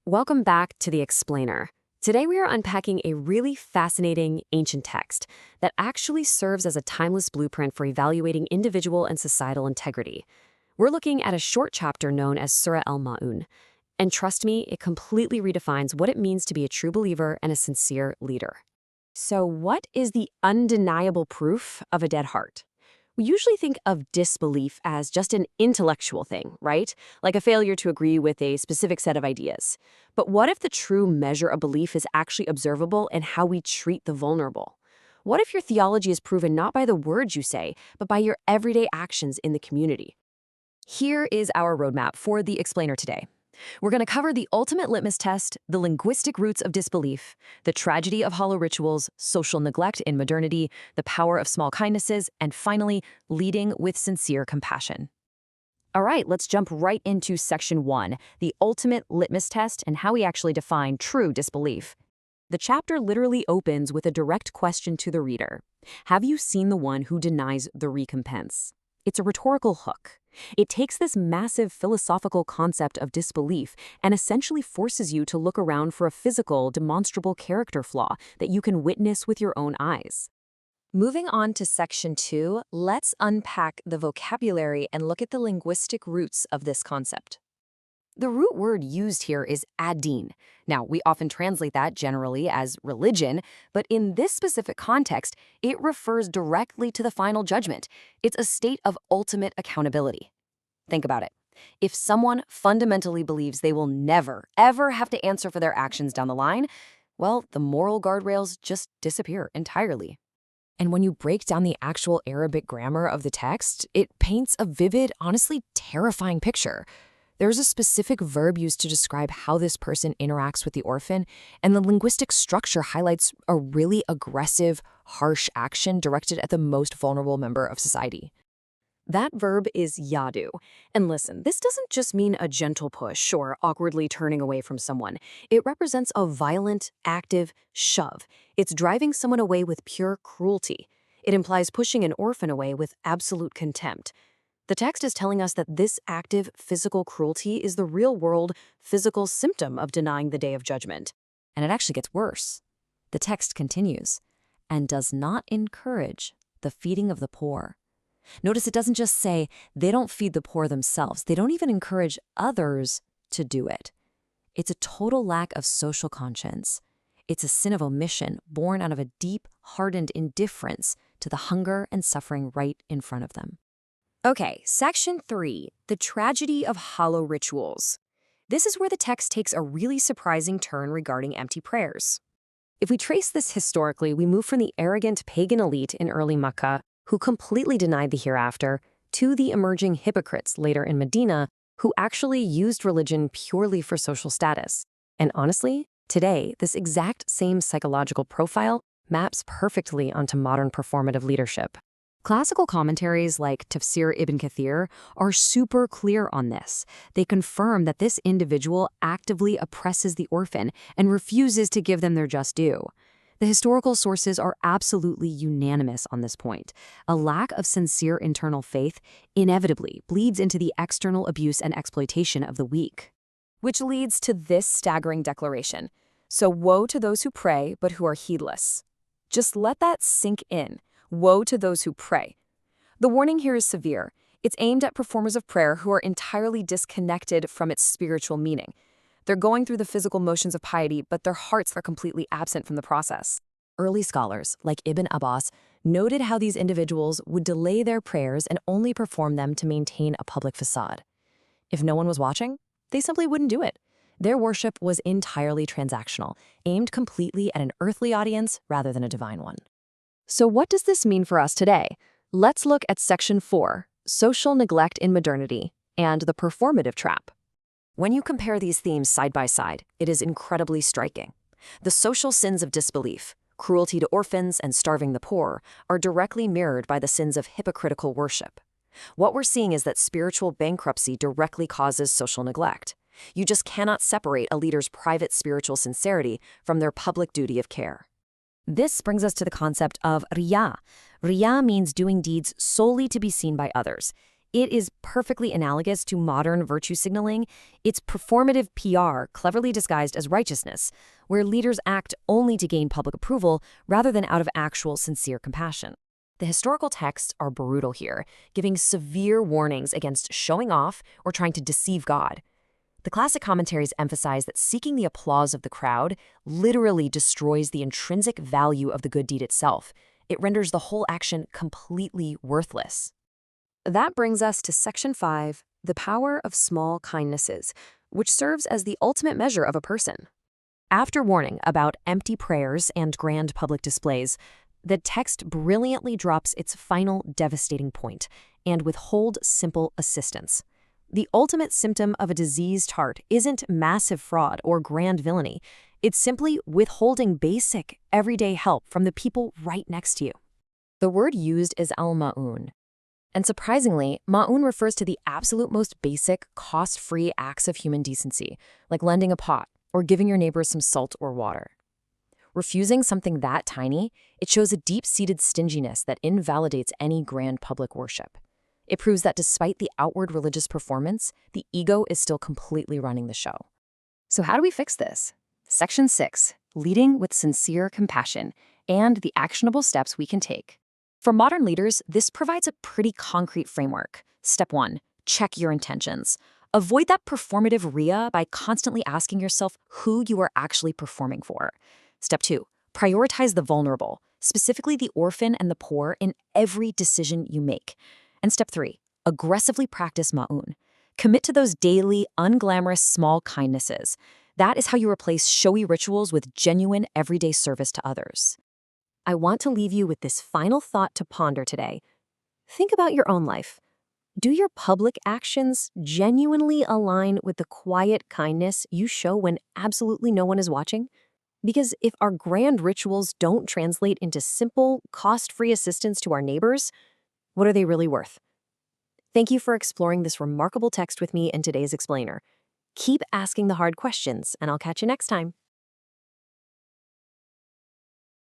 Welcome back to The Explainer. Today we are unpacking a really fascinating ancient text that actually serves as a timeless blueprint for evaluating individual and societal integrity. We're looking at a short chapter known as Surah Al-Ma'un. And trust me, it completely redefines what it means to be a true believer and a sincere leader. So what is the undeniable proof of a dead heart? We usually think of disbelief as just an intellectual thing, right? Like a failure to agree with a specific set of ideas. But what if the true measure of belief is actually observable in how we treat the vulnerable? What if your theology is proven not by the words you say, but by your everyday actions in the community? Here is our roadmap for The Explainer today. We're going to cover the ultimate litmus test, the linguistic roots of disbelief, the tragedy of hollow rituals, social neglect in modernity, the power of small kindnesses, and finally, leading with sincere compassion. All right, let's jump right into section 1, the ultimate litmus test and how we actually define true disbelief. The chapter literally opens with a direct question to the reader. Have you seen the one who denies the recompense? It's a rhetorical hook. It takes this massive philosophical concept of disbelief and essentially forces you to look around for a physical, demonstrable character flaw that you can witness with your own eyes. Moving on to section 2, let's unpack the vocabulary and look at the linguistic roots of this concept. The root word used here is ad-din. Now, we often translate that generally as religion, but in this specific context, it refers directly to the final judgment. It's a state of ultimate accountability. Think about it. If someone fundamentally believes they will never, ever have to answer for their actions down the line, well, the moral guardrails just disappear entirely. And when you break down the actual Arabic grammar of the text, it paints a vivid, honestly terrifying picture. There's a specific verb used to describe how this person interacts with the orphan, and the linguistic structure highlights a really aggressive, harsh action directed at the most vulnerable member of society. That verb is yadu. And listen, this doesn't just mean a gentle push or awkwardly turning away from someone. It represents a violent, active shove. It's driving someone away with pure cruelty. It implies pushing an orphan away with absolute contempt. The text is telling us that this active physical cruelty is the real-world physical symptom of denying the day of judgment. And it actually gets worse. The text continues, and does not encourage the feeding of the poor. Notice it doesn't just say they don't feed the poor themselves. They don't even encourage others to do it. It's a total lack of social conscience. It's a sin of omission born out of a deep, hardened indifference to the hunger and suffering right in front of them. Okay, section 3, the tragedy of hollow rituals. This is where the text takes a really surprising turn regarding empty prayers. If we trace this historically, we move from the arrogant pagan elite in early Makkah, who completely denied the hereafter, to the emerging hypocrites later in Medina, who actually used religion purely for social status. And honestly, today, this exact same psychological profile maps perfectly onto modern performative leadership. Classical commentaries like Tafseer Ibn Kathir are super clear on this. They confirm that this individual actively oppresses the orphan and refuses to give them their just due. The historical sources are absolutely unanimous on this point. A lack of sincere internal faith inevitably bleeds into the external abuse and exploitation of the weak. Which leads to this staggering declaration. So woe to those who pray, but who are heedless. Just let that sink in. Woe to those who pray. The warning here is severe. It's aimed at performers of prayer who are entirely disconnected from its spiritual meaning. They're going through the physical motions of piety, but their hearts are completely absent from the process. Early scholars, like Ibn Abbas, noted how these individuals would delay their prayers and only perform them to maintain a public facade. If no one was watching, they simply wouldn't do it. Their worship was entirely transactional, aimed completely at an earthly audience rather than a divine one. So what does this mean for us today? Let's look at section 4, social neglect in modernity, and the performative trap. When you compare these themes side by side, it is incredibly striking. The social sins of disbelief, cruelty to orphans and starving the poor, are directly mirrored by the sins of hypocritical worship. What we're seeing is that spiritual bankruptcy directly causes social neglect. You just cannot separate a leader's private spiritual sincerity from their public duty of care. This brings us to the concept of riya. Riya means doing deeds solely to be seen by others. It is perfectly analogous to modern virtue signaling. It's performative PR, cleverly disguised as righteousness, where leaders act only to gain public approval rather than out of actual sincere compassion. The historical texts are brutal here, giving severe warnings against showing off or trying to deceive God. The classic commentaries emphasize that seeking the applause of the crowd literally destroys the intrinsic value of the good deed itself. It renders the whole action completely worthless. That brings us to Section 5, the power of small kindnesses, which serves as the ultimate measure of a person. After warning about empty prayers and grand public displays, the text brilliantly drops its final devastating point and withhold simple assistance. The ultimate symptom of a diseased heart isn't massive fraud or grand villainy. It's simply withholding basic, everyday help from the people right next to you. The word used is Al-Ma'un. And surprisingly, Ma'un refers to the absolute most basic, cost-free acts of human decency, like lending a pot or giving your neighbors some salt or water. Refusing something that tiny, it shows a deep-seated stinginess that invalidates any grand public worship. It proves that despite the outward religious performance, the ego is still completely running the show. So how do we fix this? Section 6, leading with sincere compassion and the actionable steps we can take. For modern leaders, this provides a pretty concrete framework. Step 1, check your intentions. Avoid that performative RIA by constantly asking yourself who you are actually performing for. Step 2, prioritize the vulnerable, specifically the orphan and the poor, in every decision you make. And step 3, aggressively practice Ma'un. Commit to those daily, unglamorous small kindnesses. That is how you replace showy rituals with genuine, everyday service to others. I want to leave you with this final thought to ponder today. Think about your own life. Do your public actions genuinely align with the quiet kindness you show when absolutely no one is watching? Because if our grand rituals don't translate into simple, cost-free assistance to our neighbors, what are they really worth? Thank you for exploring this remarkable text with me in today's explainer. Keep asking the hard questions, and I'll catch you next time.